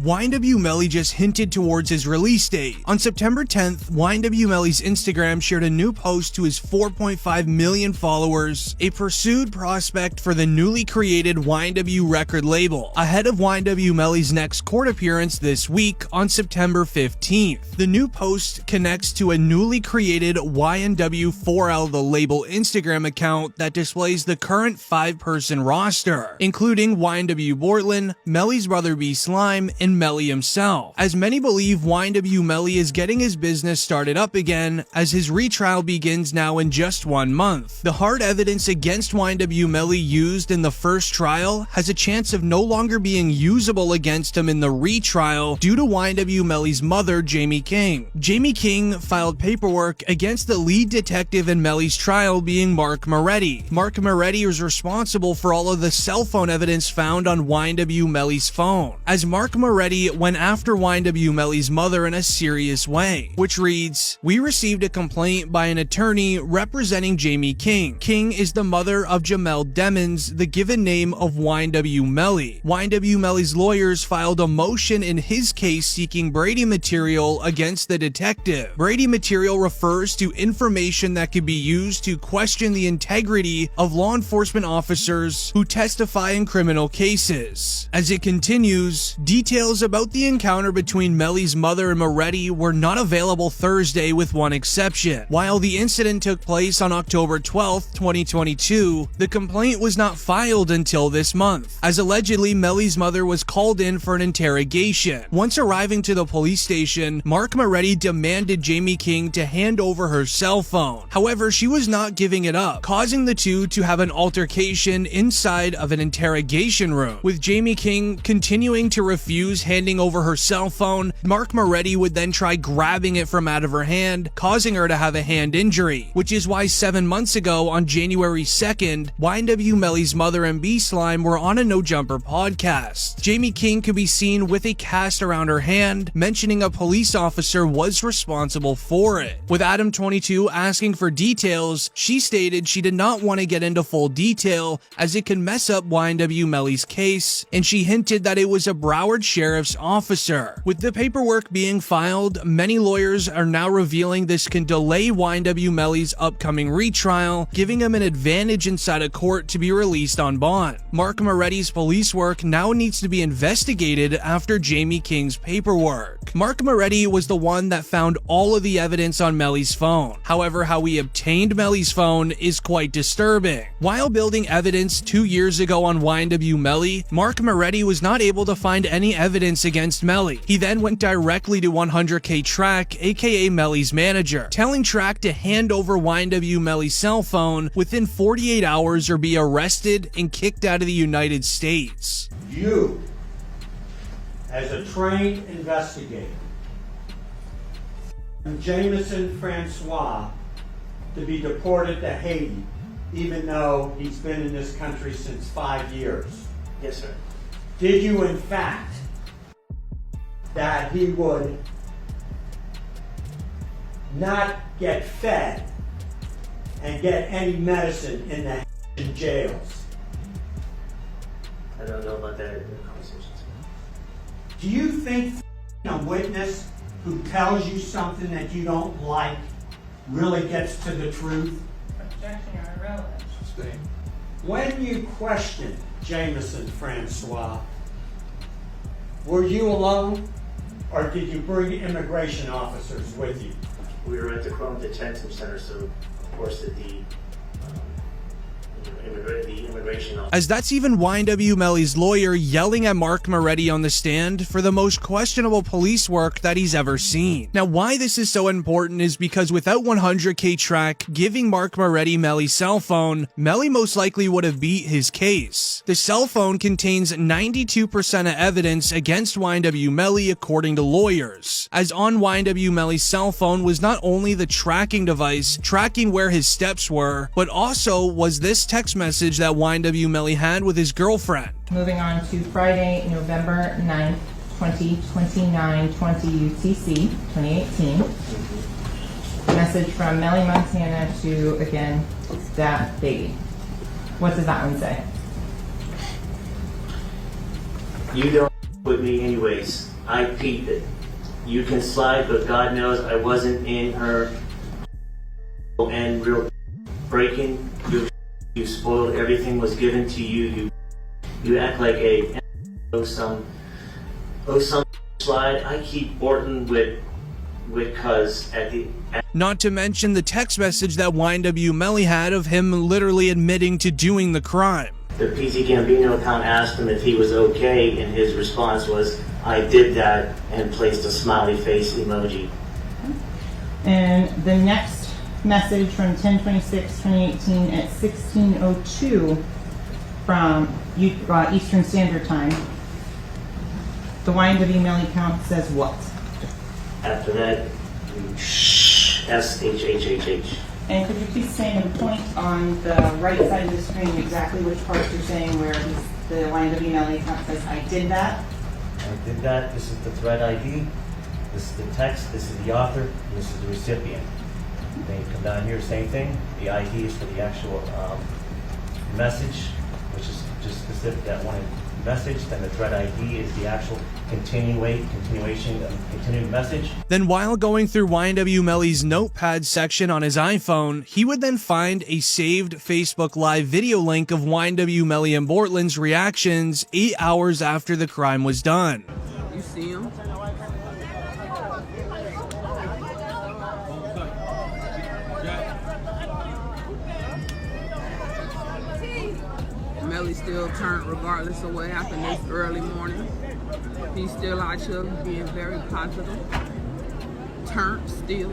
YNW Melly just hinted towards his release date. On September 10th, YNW Melly's Instagram shared a new post to his 4.5 million followers, a pursued prospect for the newly created YNW record label, ahead of YNW Melly's next court appearance this week on September 15th. The new post connects to a newly created YNW4L The Label Instagram account that displays the current 5-person roster, including YNW Bortland, Melly's brother B Slime, and Melly himself, as many believe YNW Melly is getting his business started up again as his retrial begins now in just 1 month. The hard evidence against YNW Melly used in the first trial has a chance of no longer being usable against him in the retrial due to YNW Melly's mother, Jamie King. Jamie King filed paperwork against the lead detective in Melly's trial, being Mark Moretti. Mark Moretti is responsible for all of the cell phone evidence found on YNW Melly's phone, as Mark Moretti went after YNW Melly's mother in a serious way, which reads, "We received a complaint by an attorney representing Jamie King. King is the mother of Jamel Demons, the given name of YNW Melly. YNW Melly's lawyers filed a motion in his case seeking Brady material against the detective. Brady material refers to information that could be used to question the integrity of law enforcement officers who testify in criminal cases." As it continues, details about the encounter between Melly's mother and Moretti were not available Thursday, with one exception. While the incident took place on October 12th, 2022, the complaint was not filed until this month, as allegedly Melly's mother was called in for an interrogation. Once arriving to the police station, Mark Moretti demanded Jamie King to hand over her cell phone. However, she was not giving it up, causing the two to have an altercation inside of an interrogation room. With Jamie King continuing to refuse handing over her cell phone, Mark Moretti would then try grabbing it from out of her hand, causing her to have a hand injury, which is why 7 months ago on January 2nd, YNW Melly's mother and B Slime were on a No Jumper podcast. Jamie King could be seen with a cast around her hand, mentioning a police officer was responsible for it. With Adam 22 asking for details, she stated she did not want to get into full detail as it could mess up YNW Melly's case, and she hinted that it was a Broward Sheriff's officer. With the paperwork being filed, many lawyers are now revealing this can delay YNW Melly's upcoming retrial, giving him an advantage inside a court to be released on bond. Mark Moretti's police work now needs to be investigated after Jamie King's paperwork. Mark Moretti was the one that found all of the evidence on Melly's phone. However, how he obtained Melly's phone is quite disturbing. While building evidence 2 years ago on YNW Melly, Mark Moretti was not able to find any evidence against Melly. He then went directly to 100K Track, aka Melly's manager, telling Track to hand over YNW Melly's cell phone within 48 hours or be arrested and kicked out of the United States. You, as a trained investigator, Jameson Francois to be deported to Haiti, even though he's been in this country since 5 years. Yes, sir. Did you, in fact, that he would not get fed and get any medicine in the jails? I don't know about that in the conversations. Do you think a witness who tells you something that you don't like really gets to the truth? Objection or irrelevant. When you questioned Jameson Francois, were you alone or did you bring immigration officers with you? We were at the Chrome Detention Center, so of course the immigration officer. As that's even YNW Melly's lawyer yelling at Mark Moretti on the stand for the most questionable police work that he's ever seen. Now, why this is so important is because without 100K Track giving Mark Moretti Melly's cell phone, Melly most likely would have beat his case. The cell phone contains 92% of evidence against YNW Melly according to lawyers, as on YNW Melly's cell phone was not only the tracking device tracking where his steps were, but also was this text message that YNW Melly had with his girlfriend. Moving on to Friday, November 9th, 2029, 20 UTC, 2018. Message from Melly Montana to, again, that baby. What does that one say? You don't with me anyways. I peeped it. You can slide, but God knows I wasn't in her and real breaking. You spoiled everything was given to you. You act like a some slide. I keep Orton with cuz at the. Not to mention the text message that YNW Melly had of him literally admitting to doing the crime. The PC Gambino account asked him if he was okay, and his response was, "I did that," and placed a smiley face emoji. And the next message from 10/26/2018 at 16:02 from Eastern Standard Time. The YNW Melly account says what? After that, SHHHH. And could you please say and point on the right side of the screen exactly which part you're saying where the YNW Melly account says, "I did that"? I did that. This is the thread ID. This is the text. This is the author. And this is the recipient. Then you come down here, same thing. The ID is for the actual message, which is just specific that one message. Then the thread ID is the actual continuation of continuing message. Then while going through YNW Melly's notepad section on his iPhone, he would then find a saved Facebook Live video link of YNW Melly and Bortland's reactions 8 hours after the crime was done. You see him? Melly still turned regardless of what happened this early morning. He's still out here being very positive. Turned still.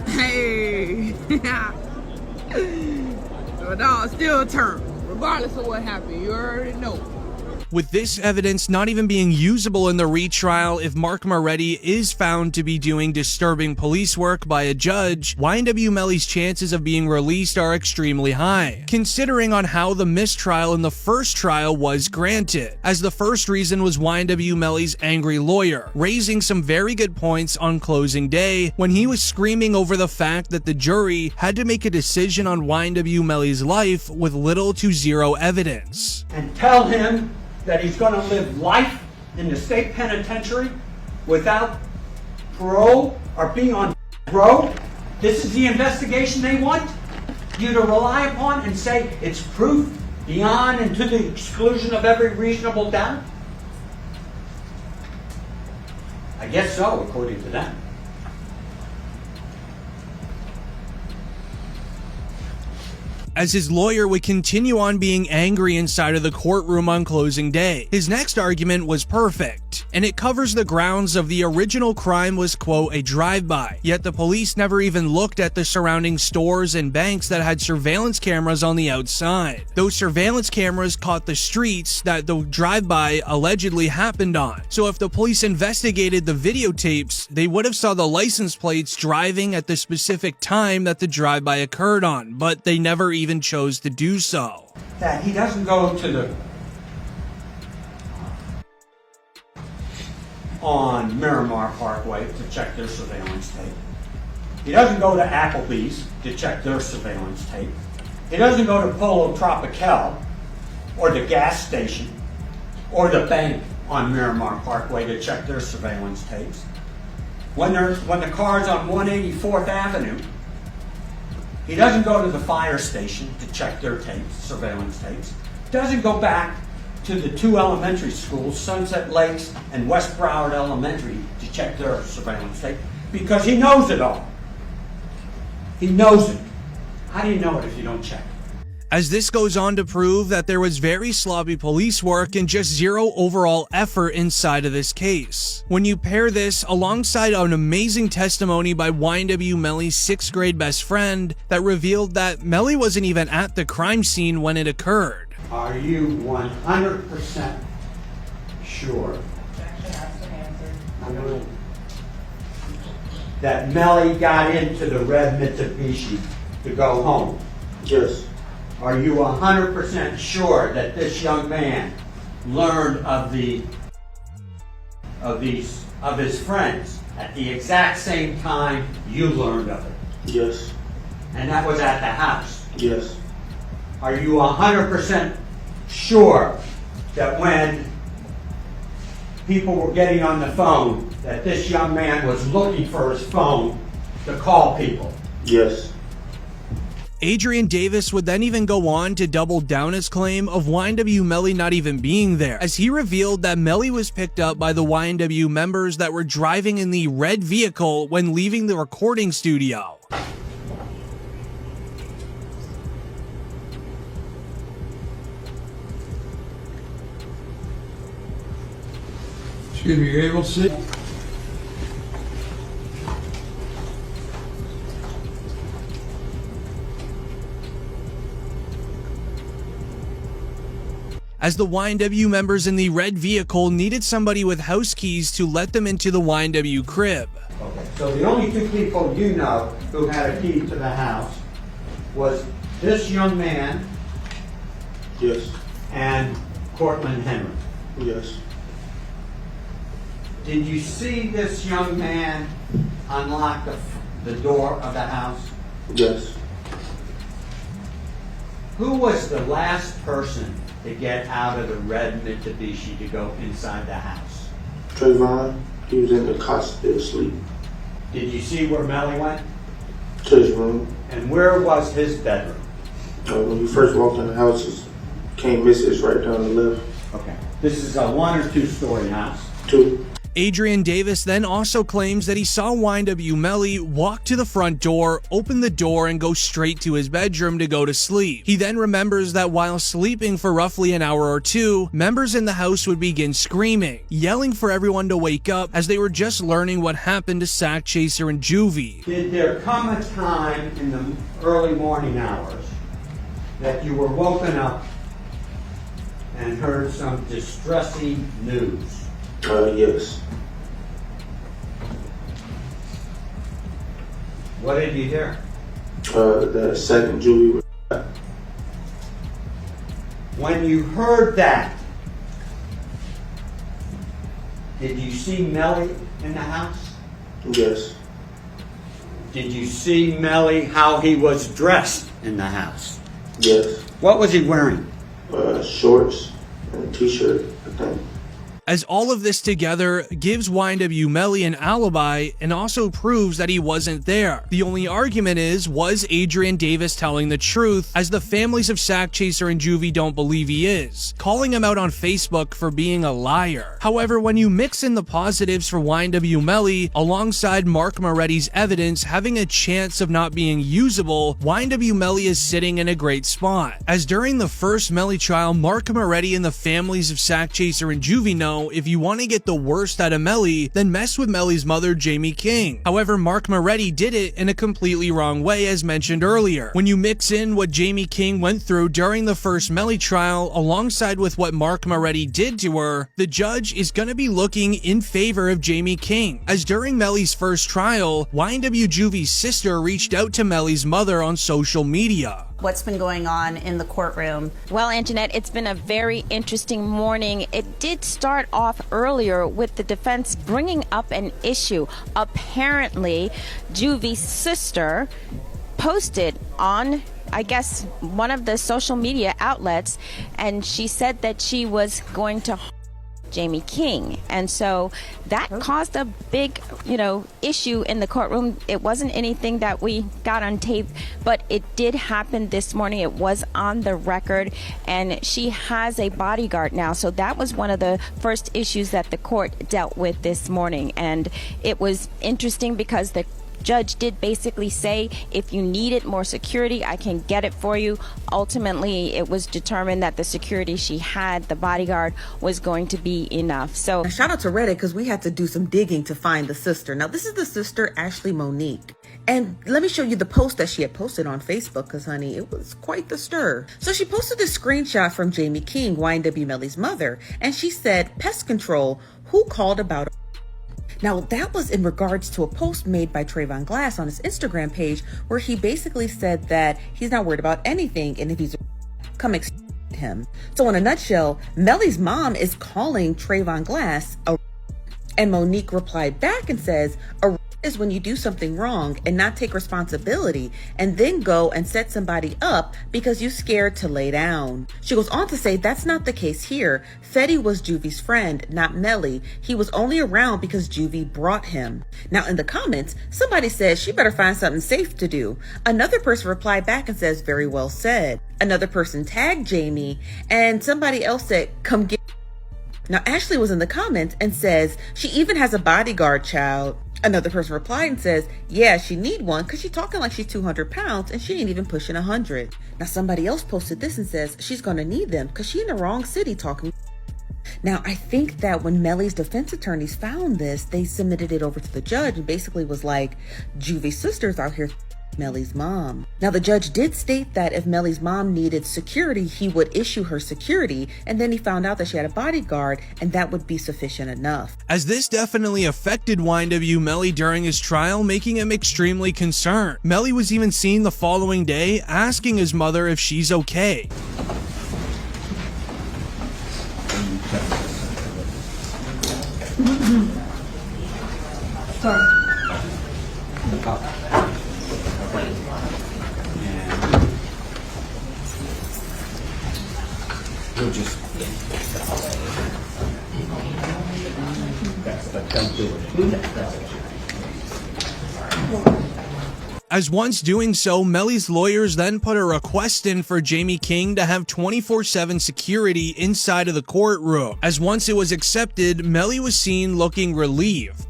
Hey! The dog still turned, regardless of what happened. You already know. With this evidence not even being usable in the retrial, if Mark Moretti is found to be doing disturbing police work by a judge, YNW Melly's chances of being released are extremely high, considering on how the mistrial in the first trial was granted, as the first reason was YNW Melly's angry lawyer, raising some very good points on closing day when he was screaming over the fact that the jury had to make a decision on YNW Melly's life with little to zero evidence. And tell him that he's going to live life in the state penitentiary without parole or being on road. This is the investigation they want you to rely upon and say it's proof beyond and to the exclusion of every reasonable doubt? I guess so, according to them. As his lawyer would continue on being angry inside of the courtroom on closing day. His next argument was perfect, and it covers the grounds of the original crime was, quote, a drive-by, yet the police never even looked at the surrounding stores and banks that had surveillance cameras on the outside. Those surveillance cameras caught the streets that the drive-by allegedly happened on, so if the police investigated the videotapes, they would have saw the license plates driving at the specific time that the drive-by occurred on, but they never even chose to do so. That he doesn't go to the on Miramar Parkway to check their surveillance tape. He doesn't go to Applebee's to check their surveillance tape. He doesn't go to Polo Tropical or the gas station or the bank on Miramar Parkway to check their surveillance tapes. When the car's on 184th Avenue, he doesn't go to the fire station to check their tapes, surveillance tapes. Doesn't go back to the two elementary schools, Sunset Lakes and West Broward Elementary, to check their surveillance tape because he knows it all. He knows it. How do you know it if you don't check? As this goes on to prove that there was very sloppy police work and just zero overall effort inside of this case. When you pair this alongside an amazing testimony by YNW Melly's 6th grade best friend that revealed that Melly wasn't even at the crime scene when it occurred. Are you 100% sure that Melly got into the red Mitsubishi to go home? Yes. Are you 100% sure that this young man learned of his friends at the exact same time you learned of it? Yes. And that was at the house? Yes. Are you 100% sure that when people were getting on the phone that this young man was looking for his phone to call people. Yes. Adrian Davis would then even go on to double down his claim of YNW Melly not even being there, as he revealed that Melly was picked up by the YNW members that were driving in the red vehicle when leaving the recording studio. Excuse me, you're able to see? As the YNW members in the red vehicle needed somebody with house keys to let them into the YNW crib. Okay, so the only two people you know who had a key to the house was this young man Yes. and Cortland Henry. Yes. Did you see this young man unlock the door of the house? Yes. Who was the last person to get out of the red Mitsubishi to go inside the house? Trayvon, he was in the cot still asleep. Did you see where Melly went? To his room. And where was his bedroom? When we first walked in the house, it came missing. It's right down the left. Okay. This is a 1 or 2 story house. 2. Adrian Davis then also claims that he saw YNW Melly walk to the front door, open the door, and go straight to his bedroom to go to sleep. He then remembers that while sleeping for roughly an hour or two, members in the house would begin screaming, yelling for everyone to wake up as they were just learning what happened to Sack Chaser and Juvie. Did there come a time in the early morning hours that you were woken up and heard some distressing news? Yes. What did you hear? The second Julie was shot. When you heard that, did you see Melly in the house? Yes. Did you see Melly how he was dressed in the house? Yes. What was he wearing? Shorts and a t-shirt, I think. As all of this together gives YNW Melly an alibi and also proves that he wasn't there. The only argument is, was Adrian Davis telling the truth, as the families of Sack Chaser and Juvie don't believe he is, calling him out on Facebook for being a liar. However, when you mix in the positives for YNW Melly alongside Mark Moretti's evidence having a chance of not being usable, YNW Melly is sitting in a great spot. As during the first Melly trial, Mark Moretti and the families of Sack Chaser and Juvie know if you want to get the worst out of Melly, then mess with Melly's mother, Jamie King. However, Mark Moretti did it in a completely wrong way, as mentioned earlier. When you mix in what Jamie King went through during the first Melly trial alongside with what Mark Moretti did to her, the judge is going to be looking in favor of Jamie King. As during Melly's first trial, YNW Juvie's sister reached out to Melly's mother on social media. What's been going on in the courtroom? Well, Anjanette, it's been a very interesting morning. It did start off earlier with the defense bringing up an issue. Apparently, Juvie's sister posted on, I guess, one of the social media outlets, and she said that she was going to Jamie King, and so that caused a big, issue in the courtroom. It wasn't anything that we got on tape, but it did happen this morning. It was on the record, and she has a bodyguard now, so that was one of the first issues that the court dealt with this morning. And it was interesting because the judge did basically say, if you needed more security, I can get it for you. Ultimately, it was determined that the security she had, the bodyguard, was going to be enough. So shout out to Reddit, because we had to do some digging to find the sister. Now, this is the sister, Ashley Monique. And let me show you the post that she had posted on Facebook, because, honey, it was quite the stir. So she posted a screenshot from Jamie King, YNW Melly's mother, and she said, "Pest control, who called about?" Now, that was in regards to a post made by Trayvon Glass on his Instagram page, where he basically said that he's not worried about anything, and if he's come him. So in a nutshell, Melly's mom is calling Trayvon Glass a, and Monique replied back and says, is when you do something wrong and not take responsibility and then go and set somebody up because you're scared to lay down. She goes on to say that's not the case here. Fetty was Juvie's friend, not Melly. He was only around because Juvie brought him. Now in the comments, somebody says she better find something safe to do. Another person replied back and says, very well said. Another person tagged Jamie and somebody else said, come get. Now Ashley was in the comments and says she even has a bodyguard, child. Another person replied and says, yeah, she need one because she's talking like she's 200 pounds and she ain't even pushing 100. Now somebody else posted this and says she's going to need them because she in the wrong city talking. Now, I think that when Melly's defense attorneys found this, they submitted it over to the judge and basically was like, Juvie's sister's out here Melly's mom. Now, the judge did state that if Melly's mom needed security, he would issue her security, and then he found out that she had a bodyguard, and that would be sufficient enough. As this definitely affected YNW Melly during his trial, making him extremely concerned. Melly was even seen the following day asking his mother if she's okay. Sorry. We'll just don't do it. As once doing so, Melly's lawyers then put a request in for Jamie King to have 24/7 security inside of the courtroom. As once it was accepted, Melly was seen looking relieved.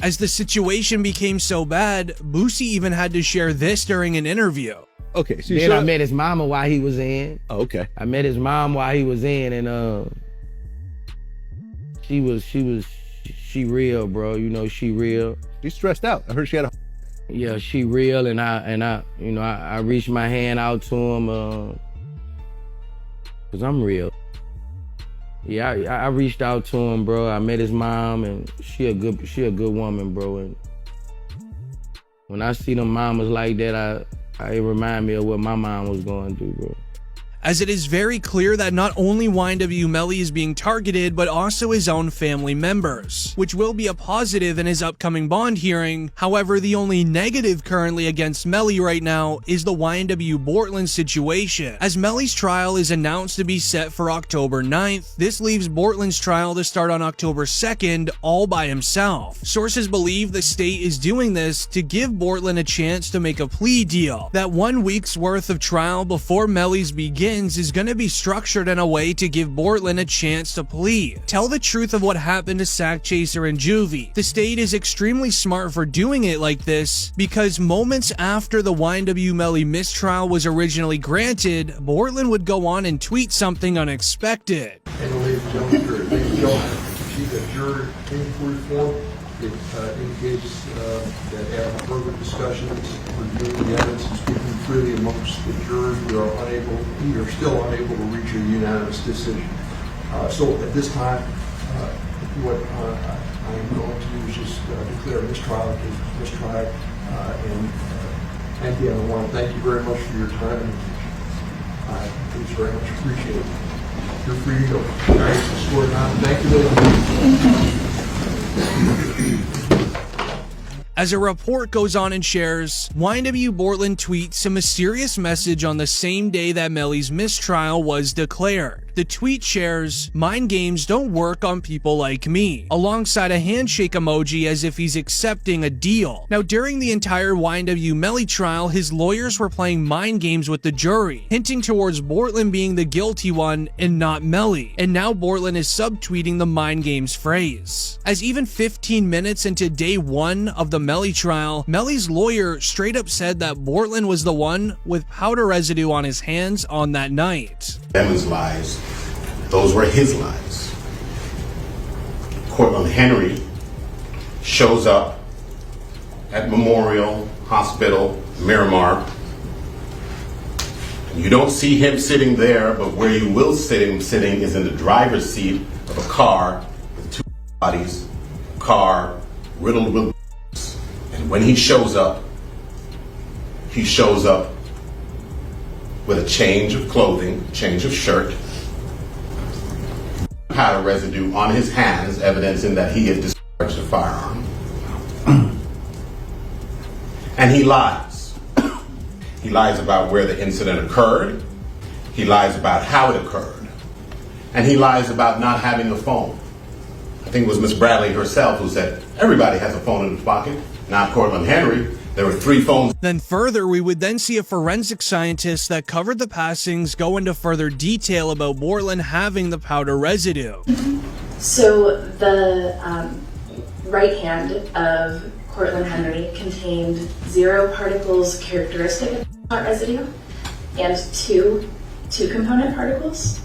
As the situation became so bad, Boosie even had to share this during an interview. Okay, so then I met his mama while he was in. Oh, okay. I met his mom while he was in, and she real, bro. You know, she real. She's stressed out. I heard she had a. Yeah, she real, and I reached my hand out to him, cause I'm real. Yeah, I reached out to him, bro. I met his mom, and she a good woman, bro. And when I see them mamas like that, it remind me of what my mom was going through, bro. As it is very clear that not only YNW Melly is being targeted, but also his own family members, which will be a positive in his upcoming bond hearing. However, the only negative currently against Melly right now is the YNW Bortland situation. As Melly's trial is announced to be set for October 9th, this leaves Bortland's trial to start on October 2nd all by himself. Sources believe the state is doing this to give Bortland a chance to make a plea deal. That 1 week's worth of trial before Melly's begins is going to be structured in a way to give Bortland a chance to plead. Tell the truth of what happened to Sack Chaser and Juvie. The state is extremely smart for doing it like this because moments after the YNW Melly mistrial was originally granted, Bortland would go on and tweet something unexpected. And ladies and gentlemen, she's a juror inquiry form. It indicates that after further discussions, reviewing the evidence and speaking freely amongst the jurors, we are still unable to reach a unanimous decision. So at this time, what I'm going to do is just declare mistrial as mistrial. And again, I want to thank you very much for your time, and it's very much appreciated. You're free to go. All right, swear down. Thank you, ladies. As a report goes on and shares, YNW Bortland tweets a mysterious message on the same day that Melly's mistrial was declared. The tweet shares, "Mind games don't work on people like me," alongside a handshake emoji as if he's accepting a deal. Now, during the entire YNW Melly trial, his lawyers were playing mind games with the jury, hinting towards Bortland being the guilty one and not Melly. And now Bortland is subtweeting the mind games phrase. As even 15 minutes into day 1 of the Melly trial, Melly's lawyer straight up said that Bortland was the one with powder residue on his hands on that night. Evan's lies, those were his lies. Cortland Henry shows up at Memorial Hospital, Miramar. You don't see him sitting there, but where you will see him sitting is in the driver's seat of a car with 2 bodies, car riddled with bullets. And when he shows up with a change of clothing, change of shirt, powder residue on his hands, evidencing that he had discharged a firearm. And he lies. He lies about where the incident occurred. He lies about how it occurred. And he lies about not having a phone. I think it was Miss Bradley herself who said, everybody has a phone in his pocket, not Cortland Henry. There were 3 phones. Then further, we would then see a forensic scientist that covered the passings go into further detail about Bortland having the powder residue. So the right hand of Cortland Henry contained 0 particles characteristic of powder residue and 2 component particles.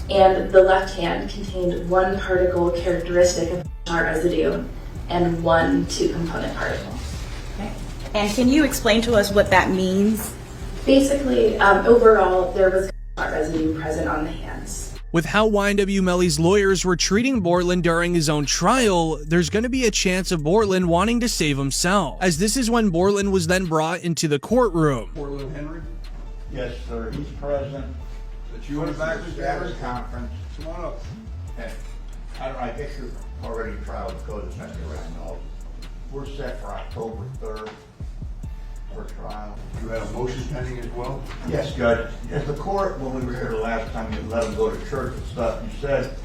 And the left hand contained 1 particle characteristic of powder residue and 1 2-component particle. And can you explain to us what that means? Basically, overall, there was powder residue present on the hands. With how YNW Melly's lawyers were treating Bortland during his own trial, there's going to be a chance of Bortland wanting to save himself, as this is when Bortland was then brought into the courtroom. Cortland Henry, Yes, sir, he's present. that you in the back Status conference. Come on up. And I guess you're already trial to go to Central Randolph. We're set for October 3rd for trial. You had a motion pending as well? Yes, Judge. As the court, when we were here the last time, you let him go to church and stuff, you said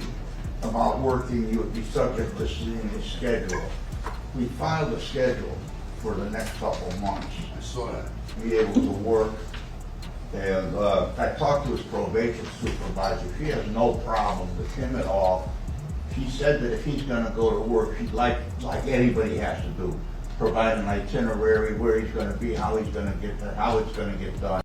about working, you would be subject to seeing his schedule. We filed a schedule for the next couple of months. I saw that. Be able to work. And I talked to his probation supervisor. She has no problem with him at all. She said that if he's going to go to work, she'd like anybody has to do, provide an itinerary, where he's going to be, how he's going to get there, how it's going to get done.